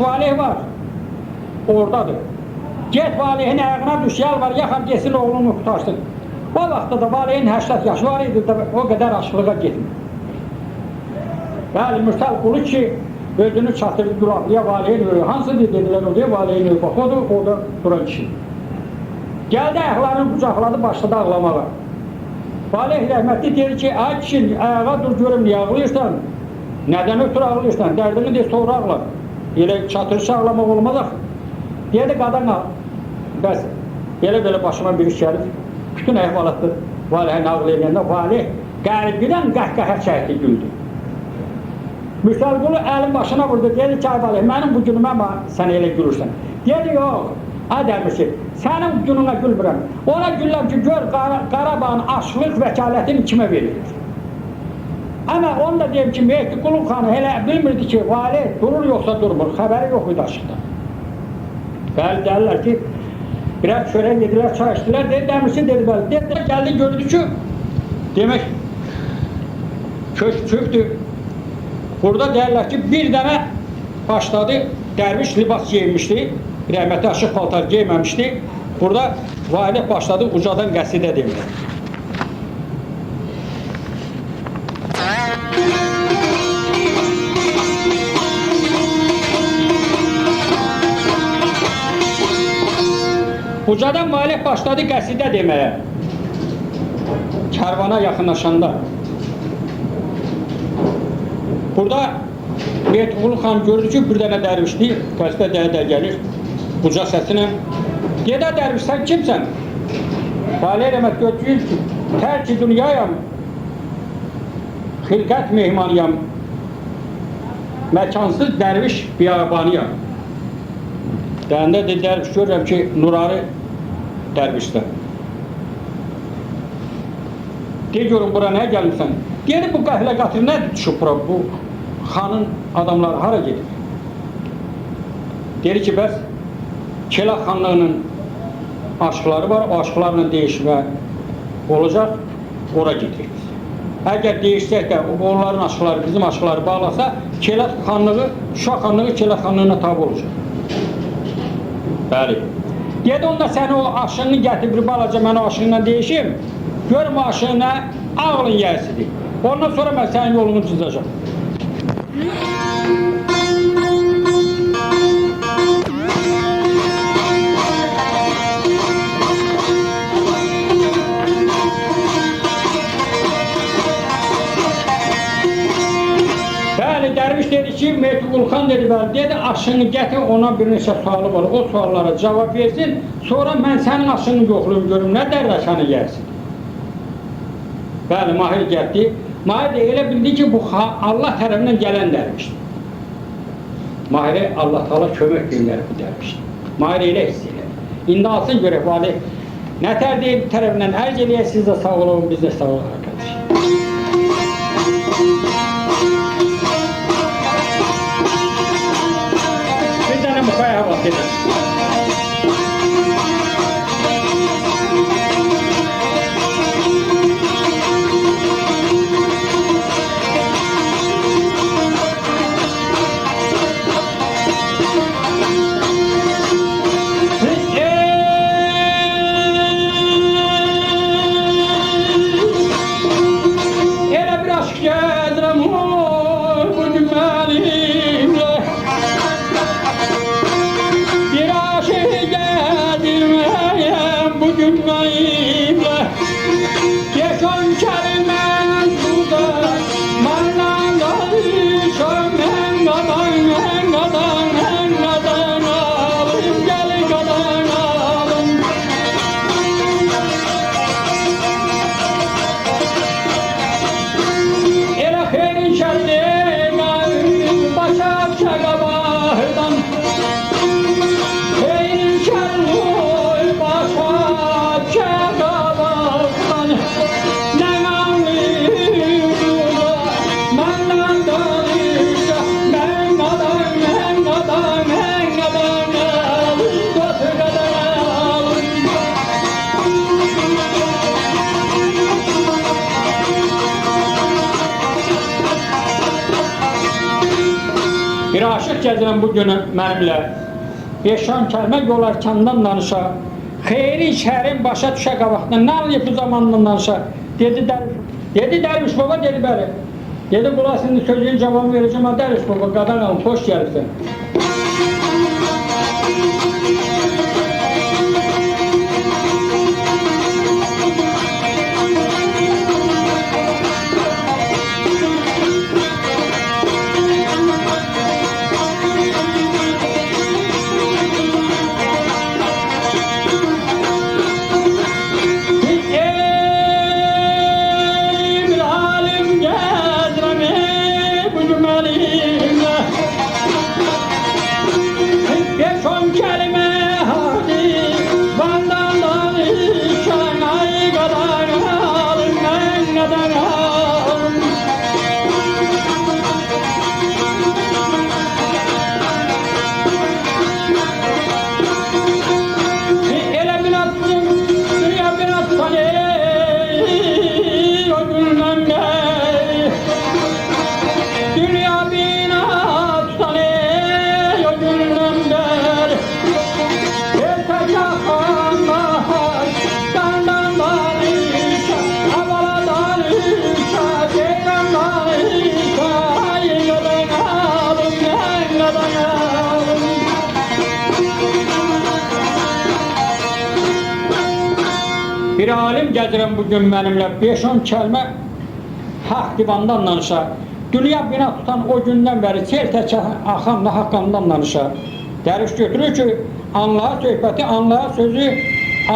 Valih var, oradadır. Get valihin ayağına düş, yalvar, yaxar geçsin oğlunu tutarsın. O vaxtda da valihin 80 yaşı var idi, o kadar açlığa getmir. Yani Mürsel Qulu ki, özünü çatırdı duraqlıya valihin ölü. Hansı dediler oraya valihin ölü? Bak, o da orada duran kişi. Geldi ayaqlarını qucaqladı, başladı ağlamağa. Valih rəhmətli dedi ki, ay kişi, ayağa dur görüm, niye ağlıyorsan? Neden ötürü ağlıyorsan? Dərdini de sonra ağla. Elə çatırışa ağlamaq olmaz axı. Dedi qadan al. Bəs, belə başıma bir iş gəlir. Bütün əhvalatdır. Valihin ağlayanda valih qəlbidən qəhqəhə çəkdi, güldü. Mürsel Qulu əlin başına vurdu. Dedi ki, ay valih, mənim bu günümə sən elə gülürsən. Dedi, yox. Ay dərmişi, sənin gününə gülmürəm. Ona gülləm ki, gör Qarabağın açlıq vəkalətini kimə verilir. Ama onu da deyim ki, Mehdi Qulub xanı elə bilmirdi ki, valih durur yoxsa durmur, xəbəri yox idi aşıqda. Bəli, gəlirlər ki, biraz çörək yedirlər, çay içdilər, dedi, dəmirçi dedi, bəli. Dedi, gəldi, gördü ki, demək, köşktür. Burada deyirlər ki, bir dənə başladı, dərviş libas giyinmişdi, rəhmətli aşıq paltar giyməmişdi. Burada valih başladı, ucadan qəsidə demək. Ucadan valih başladı qəsidə deməyə. Kərvana yaxınlaşanda. Burada Mehdi Qulu xan gördü ki, bir dənə dərvişli, qəsidə dəyə gəlir. Uca səsinə. Gedə dərviş, sən kimsən? Valih rəhmət götürür ki, tərk-i dünyayam, xilqət mehmanıyam, məkansız dərviş biyabanıyam. Deyəndə de dərviş görürəm ki, Nurari dərvişdə. De görün, bura nəyə gəlmişsən? Deyədir, bu qəhlə qatır nədir düşüb bura? Bu xanın adamları hara gedir? Deyir ki, bəs Kelah xanlığının aşıqları var, o aşıqlarla değişmə olacaq, ora gedirik. Əgər değişsək də onların aşıqları, bizim aşıqları bağlasa, Kelah xanlığı, Şuşa xanlığı Kelah xanlığına tabi olacaq. Bəli. Dedi, onda sən o aşığını gətir, balaca mən o aşığından değişim, görüm o aşığına ağlın yərsidir. Ondan sonra mən sənin yolunu çizəcəm. Dərviş dedi ki, Mehdi Qulu xan dedi, bəli, dedi, aşını gətir, ona bir neçə sualı var, o suallara cavab versin, sonra mən sənin aşını yoxlayım, görüm, nə dərrəşanı yersin? Bəli, Mahir gəldi. Mahir də elə bildi ki, bu Allah tərəfindən gələn dərvişdir. Mahirə Allah Taala kömək göndərir bu dərvişdir. Mahir elə hiss edir. İndi alsın görək, valih, nə tərəfindən ərz eləyək, siz də sağ olun, biz də sağ olun arkadaş. Mukaya bak dedi. Elə bir aşk gədirəm bu gün mənimlə. Aşıq gəzirəm bu günü mənimlə. 5-10 kəlmə yol arkandan danışa. Xeyrin, şərin başa düşə qabaqdan. Nə alıyıb bu zamandan danışa? Dedi Dərviş baba, dedi bəli. Dedi qulaq, şimdi sözünün cavabını verəcəm. Dərviş baba, qadan alın, xoş gəlirsən. Bir alim gəzirəm bugün mənimlə 5-10 kəlmə haqq divandan danışa. Dünya bina tutan o gündən bəri sel təkə axan haqqandan danışa. Dərviş götürür ki, anlaya söhbəti, anlaya sözü,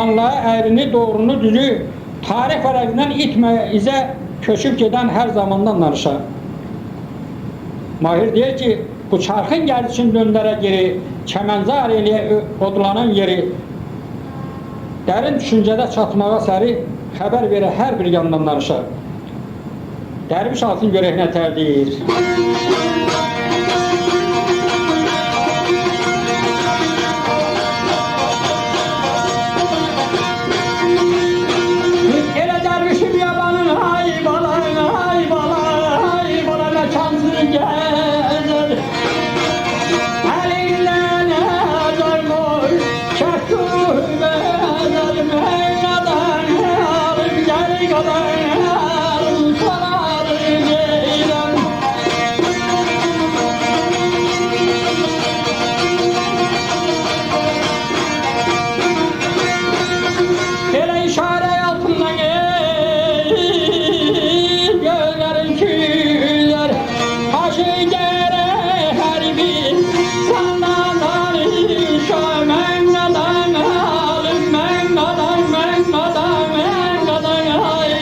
anlaya əyrini, doğrunu, düzü, tarix vərəqindən itməyə, izə köçüb gedən hər zamandan danışa. Mahir deyir ki, bu çarxın gərdişin döndərə geri, kəmənzar eləyə odlanan yeri, dərin düşüncədə çatmağa səri xəbər verə hər bir yandan danışar. Dərviş alsın görək nə tər deyir. Elə dərvişim yabanın ay bala, ay bala, ay bala nə kansız gəzir. Əlindən əzər qoy, çəkur bəzər, mənadan alım, gəri qadan alım, saladır geyrəm. Elə işarə altından gözlərin külər, başı gərək hər bir sandan danışa. Mənadan alım, mənadan, mənadan, mənadan ay.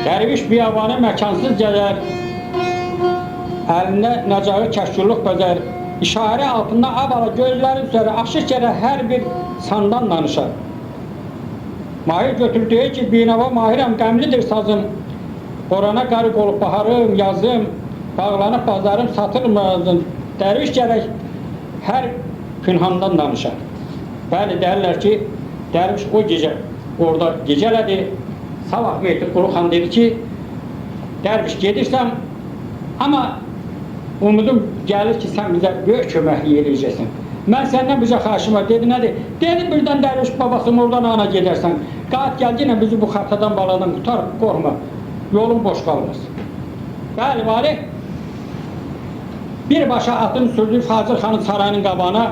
Dərviş biyabanı məkansız gələr, əlində nəcağı kəşkurluq bəzər, işarə altında abala gözləri üzəri aşıq gərək hər bir sandan danışar. Mahir götürür deyir ki, binava mahirəm, qəmlidir sazım, qorana qarıq olub baharım, yazım, bağlanıb bazarım, satılmazım. Dərviş gərək hər pünhandan danışar. Bəli, deyirlər ki, dərviş o gecə orada gecələdi. Sabah Mehdi Quluxan dedi ki, dərviş gedirsən, amma umudum gəlir ki, sən bizə böyük köməklik eləyəcəksən. Mən səndən bizə xaşım var, dedi nədir? Dedi birdən dərviş babasım oradan ana gedərsən, qayıt gəldi ilə bizi bu xatadan baladan qutar, qorma, yolun boş qalmaz. Bəli, vali, birbaşa atın sürdü Fazıl xanın sarayının qabağına.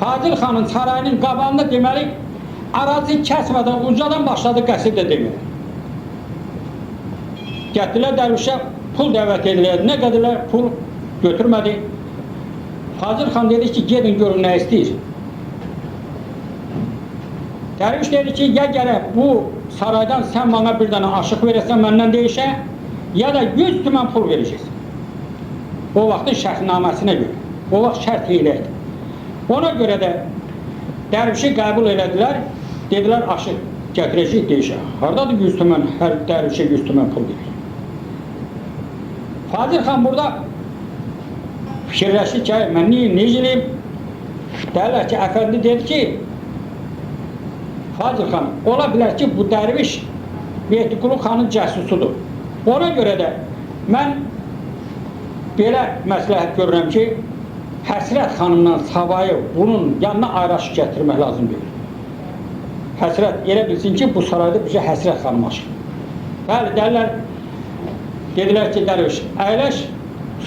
Fazıl xanın sarayının qabağında deməli, arazi kəsmədən ucadan başladı qəsrdə deməli. Gətirdilər dərvişə pul dəvət edilər, nə qədərlər pul götürmədi. Fazıl xan dedi ki, gedin görün nə istəyir. Dərviş dedi ki, ya gərək bu saraydan sən bana bir dənə aşıq verəsən məndən deyişə, ya da 100 tümən pul verəcəksən. O vaxtın şərtnaməsinə görə. O vaxt şərt elə idi. Ona görə də dərvişi qəbul elədilər, dedilər aşıq gətirəcək deyişə. Haradadır 100 tümən, hər dərvişə 100 tümən pul verir. Fazil xan burada fikirləşdi ki, mən necə eləyim? Deyirlər ki, əfəndi dedi ki, Fazil xan, ola bilər ki, bu dərviş Mehdiqulu xanın cəsusudur. Ona görə də mən belə məsləhət görürəm ki, Həsrət xanımdan savayı bunun yanına ayraşı gətirmək lazım deyil. Həsrət elə bilsin ki, bu sarayda bizə Həsrət xanım aşır. Bəli, dərlər, dedilər ki, dərviş əyləş,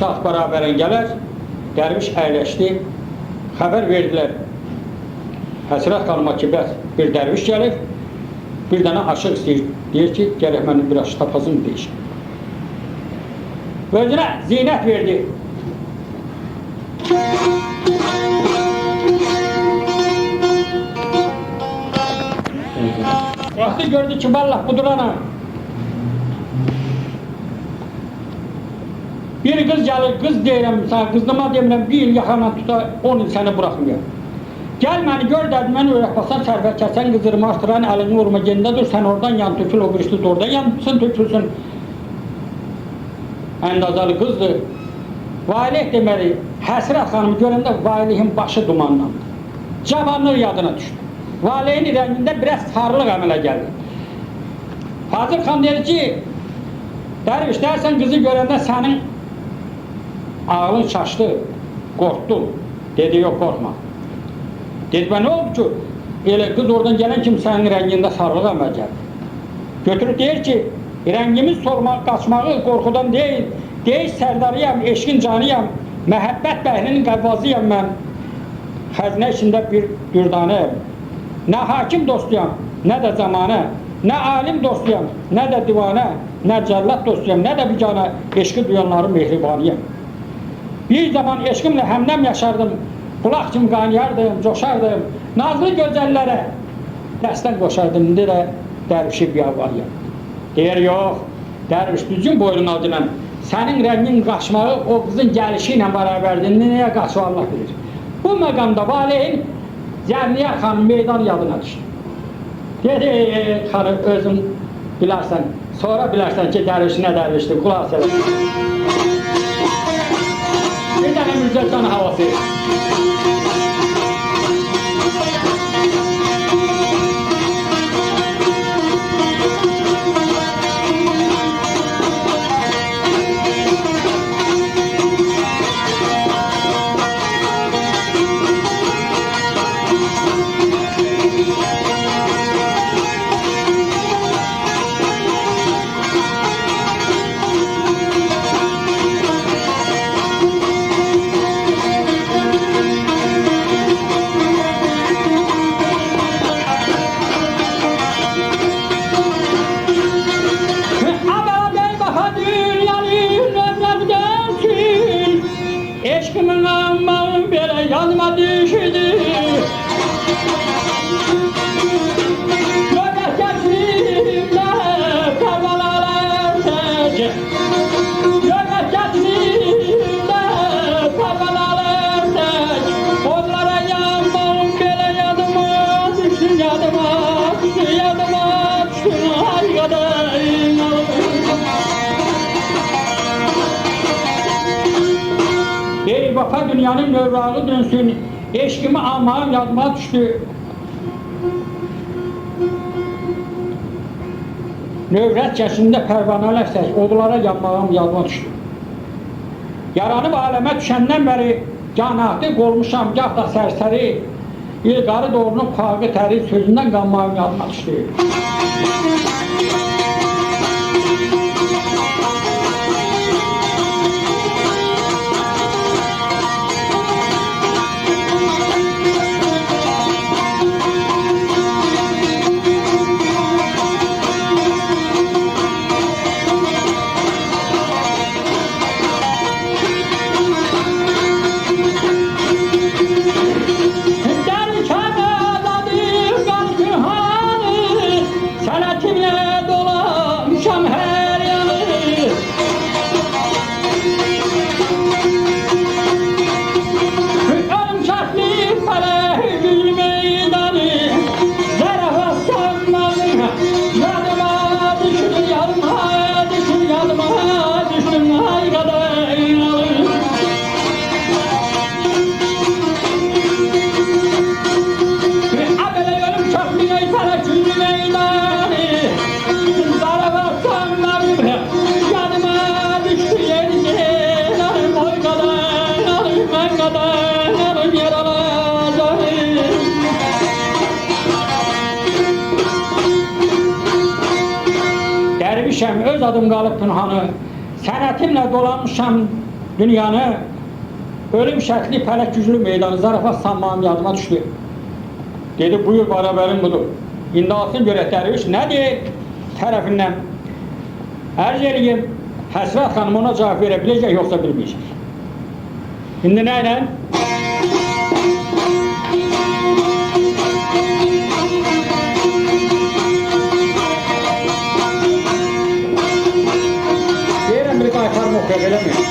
saat bərabərən gələr, dərviş əyləşdi, xəbər verdilər. Həsrət xanıma ki, bəs bir dərviş gəlir, bir dənə aşıq istəyir, deyir ki, gələk mənim bir aşıq tapasım deyişim. Özünə zinət verdi. Vaxtı gördü ki, vallah budur ana. Bir qız gəlir, qız deyirəm, qızlıma demirəm, bir il yaxana tuta, 10 il səni buraxmıyor. Gəl məni gör dədi, mən öyrətməsən, sərvə kəsən, qızırma artıran, əlini vurma, yerində dur, sən oradan yan tökül, o birisi oradan yansın, tökülsün. Əndazalı qızdır. Valih deməli, Həsrət xanımı görəndə Valihin başı dumanlandı. Cavanlıq yadına düşdü. Valihin rəngində biraz sarılıq əmələ gəldi. Fazil xan dedi ki, dərviş, dərsən qızı görəndə sənin ağlın çaşdı, qorxdu. Dedi, yox, qorxma. Dedi, nə oldu ki, elə qız oradan gələn kimi sənin rəngində sarılıq əmələ gəldi. Götürüb deyir ki, rəngimiz solmaq, qaçmağı qorxudan deyil, deyiş sərdarıyam, eşqin canıyam, məhəbbət bəhrinin qəvvazıyam mən, xəzinə içində bir dürdanəyəm. Nə hakim dostuyam, nə də zamanə, nə alim dostuyam, nə də divanə, nə cəllət dostuyam, nə də biganə, eşqi duyanların mehribaniyəm. Bir zaman eşqimlə həmdəm yaşardım, bulaq kimi qaynayardım, coşardım, nazlı gözəllərə dəstən qoşardım, indi də dərvişi biyavarıyam. Deyir, yox, dərviş düzgün boynun adıyla, sənin rəngin qaçmağı o qızın gəlişi ilə bərabərdir, nəyə qaçı Allah bilir. Bu məqamda Valihin Zərniyə xanım meydan yadına düşdü. Dedi, xanım, özün bilərsən, sonra bilərsən ki, dərviş nə dərvişdir, qulaq edin. Bir dənə Mürzəlcan havası. Eşkimin ammağım belə yanıma düşüdü. Göbək gətirimlə pərvanalar tək. Göbək gətirimlə pərvanalar tək. Onlara yanmağım belə yadıma düşdü, yadıma düşdü, yadıma düşdü. Ay qədəyin ey vafa dünyanın növrağı dönsün, eşkimi almağım yadıma düşdü. Növrət kəsində pərvanələr səs, odlara yanmağım yadıma düşdü. Yaranıb aləmə düşəndən bəri canahdı qolmuşam, gah da sərsəri, ilqarı doğrunun pağı təri sözündən qanmağım yadıma düşdü. Sənətimlə dolu öz adım qalıb pünhanı, sənətimlə dolanmışam dünyanı, ölüm şəkli pələk güclü meydanı, zarafat sanmağım yadıma düşdü. Dedi, buyur bərabərin budur. İndi alsın görək dərviş nədir tərəfindən? Ərz eləyim, Həsrət xanım ona cavab verə biləcək, yoxsa bilməyəcək. İndi nə ilə? Deyirəm, bir qaytarım oxuyaq, eləməyəm.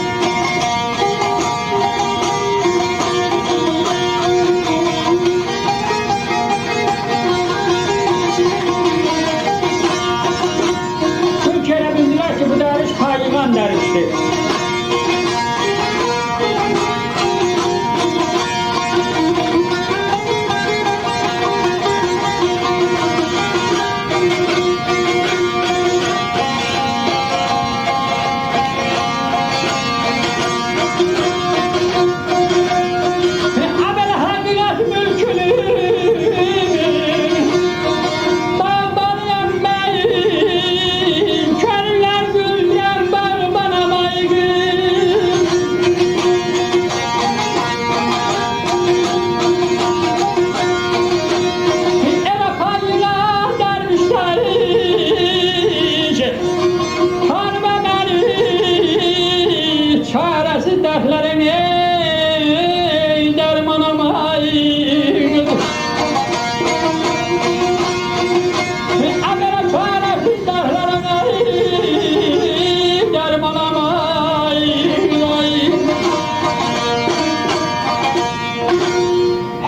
Payıqan dərvişdir.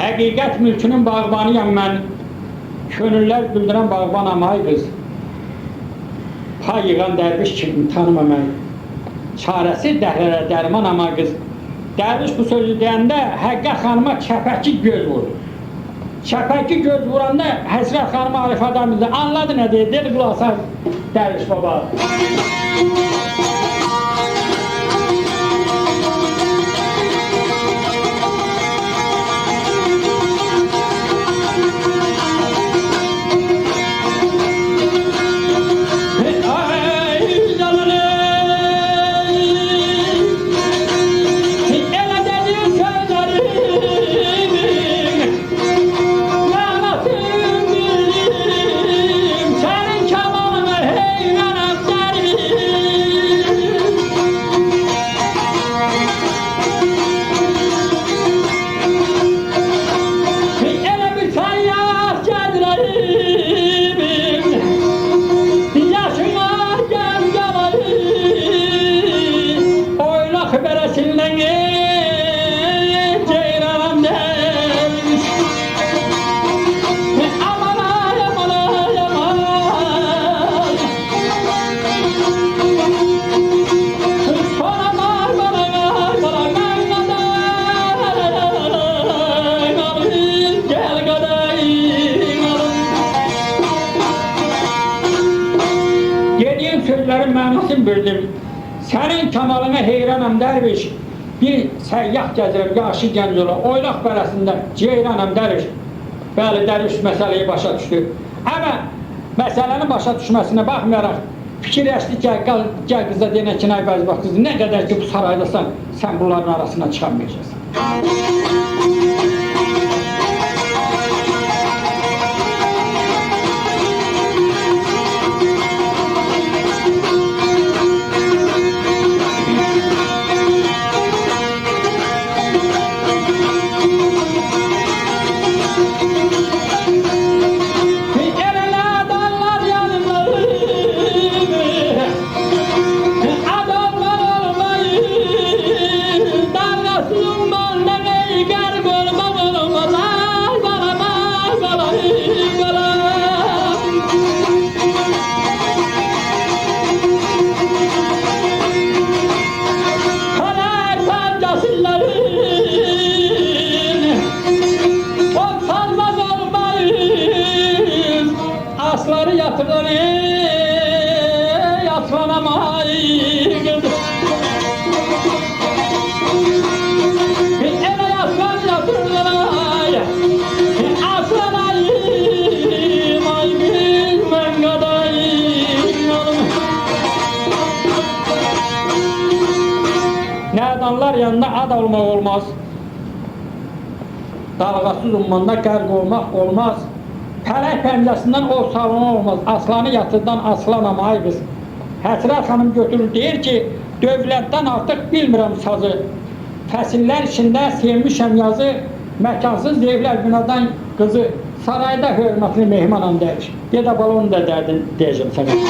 Həqiqət mülkünün bağbanıyam mən, könüllər bildirən bağbanam ay qız. Pay yığan dərviş kimi tanıma mən, çarəsi dəhlərə dərmanam ay qız. Dərviş bu sözü deyəndə Həqqə xanıma kəpəki göz vurdu. Kəpəki göz vuranda Həsrət xanıma Arif adam bizi anladı nə deyir, dedi qulaq dərviş baba. Sözlərin mənasını bildim. Sənin kamalına heyranam dərviş. Bir səyyah gəzirəm, yaşı gənc ola, oylaq bərəsində ceyranam dərviş. Bəli, dərviş məsələyi başa düşdü. Amma məsələni başa düşməsinə baxmayaraq fikirləşdi ki, gəl qıza deyənə ki, nə bəzi bax qızı, nə qədər ki bu saraydasan, sən bunların arasına çıxamayacaqsan. Nədanlar yanında ad olmaq olmaz. Dalğasız ummanda qərq olmaq olmaz. Pələk pəncəsindən o salona olmaz. Aslanı yatırdan aslan amayı qız. Həsrət xanım götürür, deyir ki, dövlətdən artıq bilmirəm sazı. Fəsillər içində sevmişəm yazı, məkansız evlər binadan qızı. Sarayda hörmətli mehmanam dərviş. Gedə balonu da dərdin deyəcəm sənə.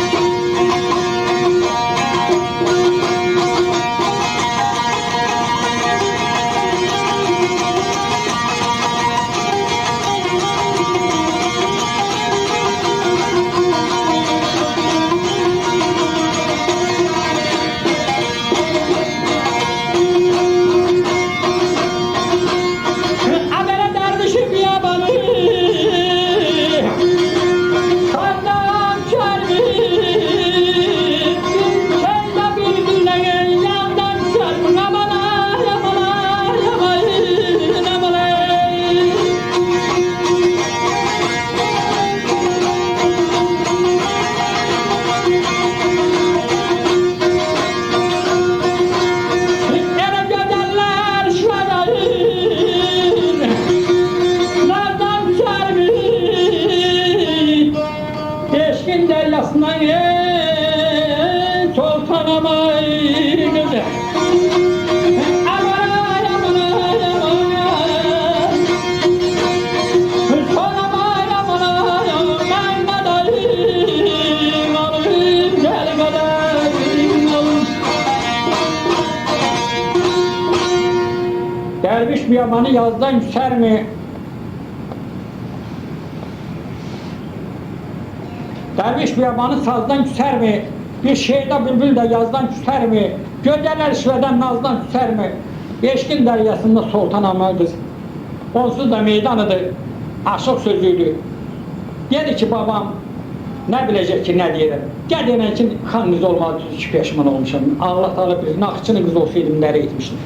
Derviş biyabanı yazdan küser mi? Derviş biyabanı sazdan küser mi? Bir şeyda bülbül de yazdan küser mi? Gölgeler şiveden nazdan küser mi? Beşkin deryasında Sultan Ahmet'dir. Onsuz da meydanıdır. Aşık sözüydü. Dedi ki babam, ne bilecek ki ne diyelim. Geldiğine için kan kız olmadı, hiç peşman olmuşum. Allah Teala bilir, nakçının kız olsaydım nereye gitmiştim.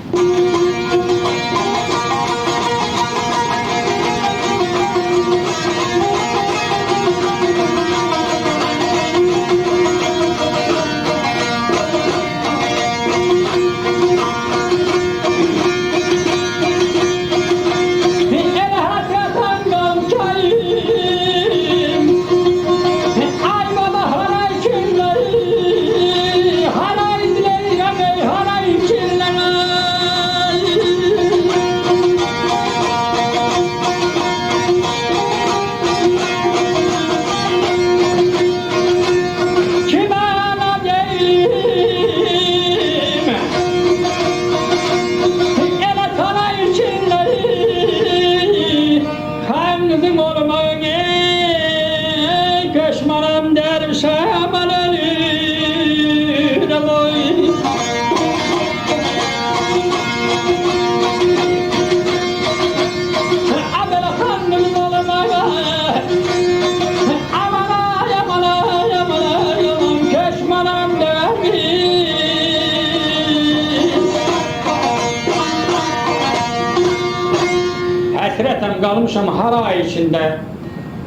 Həsrətəm qalmışam haray içində,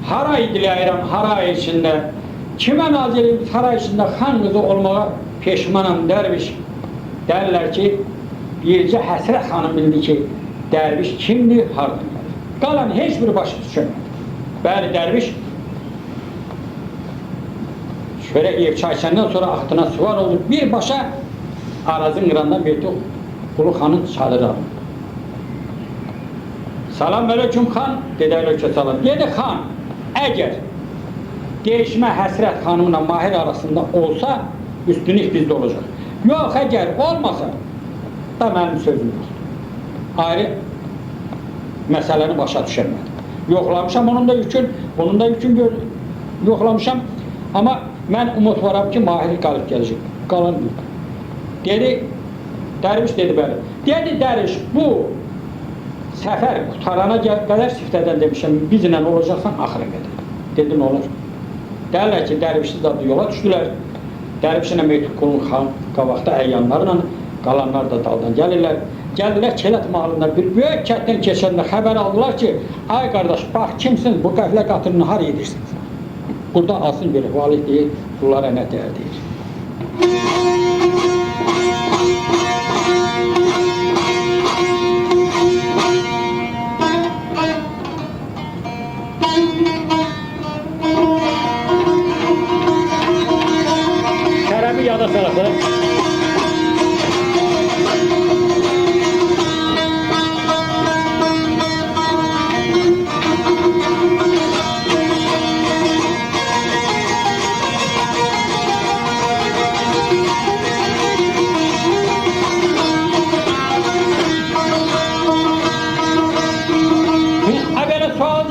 haray diləyirəm haray içində. Kimə nazirim saray içində xan qızı olmağa peşmanam dərviş. Derlər ki, bircə Həsrət xanım bildi ki, dərviş kimdir, hardan gəlir. Qalan heç bir başı düşürmədi. Bəli, dərviş şöyle ev çayçandan sonra axtına suvar oldu. Bir başa arazın qırandan verdi Ulu xanın çadırı aldı. Salam aleyküm xan, dedi aleyküm salam. Dedi xan, əgər değişmə Həsrət xanımla Mahir arasında olsa, üstünlük bizdə olacaq. Yox, əgər olmasa da mənim sözüm yoxdur. Ayrı məsələni başa düşərmədim. Yoxlamışam onun da yükün, bunun da yükün yoxlamışam. Amma mən umut varam ki, Mahir qalıb gələcək. Qalan yox. Dedi, dərviş dedi bəli. Dedi dərviş, bu səfər qutarana qədər siftədən demişəm, bizlə olacaqsan axıra qədər. Dedi, nə olur? Dərlər ki, dərvişsiz adı yola düşdülər. Dərvişinə Meytub Qulun xan qabaqda əyyanlarla, qalanlar da daldan gəlirlər. Gəldilər Kelət mahalında bir böyük kətdən keçəndə xəbər aldılar ki, ay qardaş, bax kimsin, bu qəflə qatırını har edirsiniz? Burada asın bir valih deyil, bunlara nə dəyər deyir.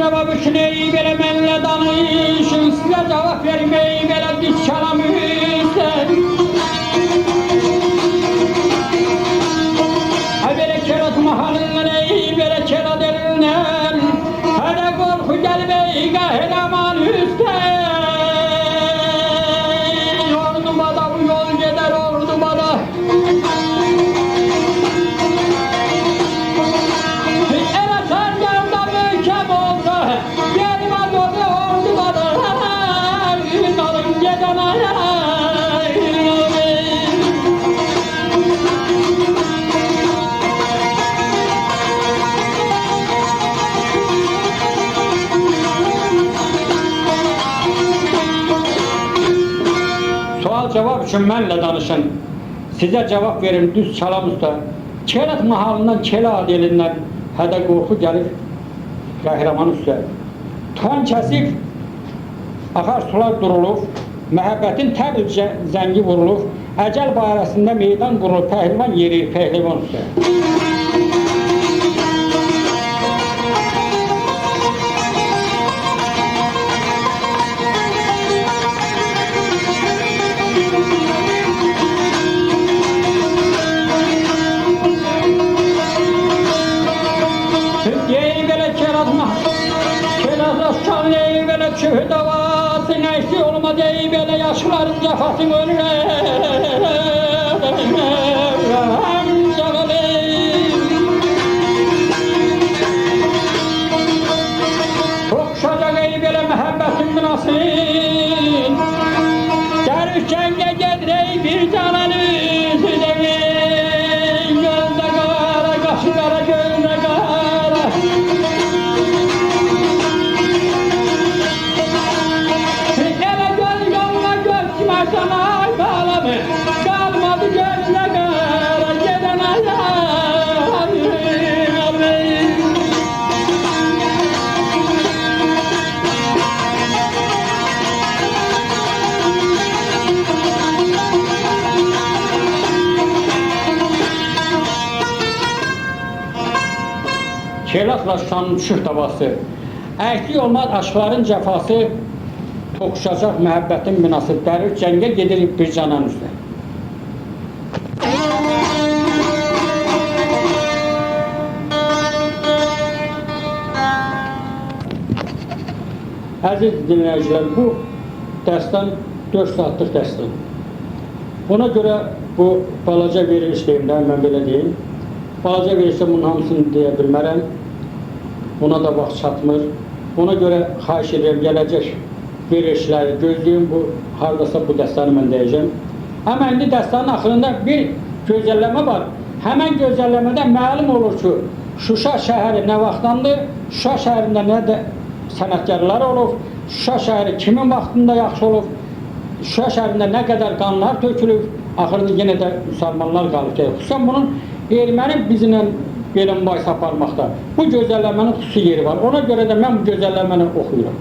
cevap üçün ey belə mənlə danışın, sizə cavab verməyi belə düz kəlamüzdən. Belə kerat mahalından ey belə kerat elindən, hələ qorxu gəlib ey qəhrəman üstdən. Ordubada bu yol gedər Ordubada. Elə sərgərdə möhkəm olsa, gelməz oldu Ordubada. Dalın gedən ayağı. Cevap üçün mənlə danışın, sizə cevap verin düz çalam usta. Kerat mahalından, Kela adelindən hədə qorxu gəlir qəhrəman üstə. Ton kəsib, axar sular durulur, məhəbbətin təbil zəngi vurulur, əcəl barəsində meydan qurulur, pəhlivan yeri, pəhlivan üstə. Kühü davası neysi olmadı ey böyle yaşların cefasını ölürüm çok şacak ey böyle məhəbbətin münasın derviş cenge gedir ey bir canan üzüleyin gözde kara kaşı kara gözde kara. Sana bağlamı, kalmadı gözle kara, gelen ayağım. Kelatla şanın düşür davası, əhli olmaz aşkların cəfası, toxuşacaq məhəbbətin münasib dərir, cəngə gedir bir canan üstə. Əziz dinləyicilər, bu dərsdən 4 saatlıq dərsdən. Buna görə bu balaca veriliş deyim də, mən belə deyim. Balaca verilişdə bunun hamısını deyə bilmərəm. Buna da vaxt çatmır. Buna görə xahiş edirəm, gələcək verilişləri gözləyim, bu hardasa bu dəstəni mən deyəcəm. Həmən indi dəstanın axırında bir gözəlləmə var. Həmən gözəlləmədə məlum olur ki, Şuşa şəhəri nə vaxtdandır, Şuşa şəhərində nə də sənətkarlar olub, Şuşa şəhəri kimin vaxtında yaxşı olub, Şuşa şəhərində nə qədər qanlar tökülüb, axırında yenə də müsəlmanlar qalıb. Xüsusən bunun erməni bizimlə belə mübahisə aparmaqda bu gözəlləmənin xüsusi yeri var. Ona görə də mən bu gözəlləməni oxuyuram.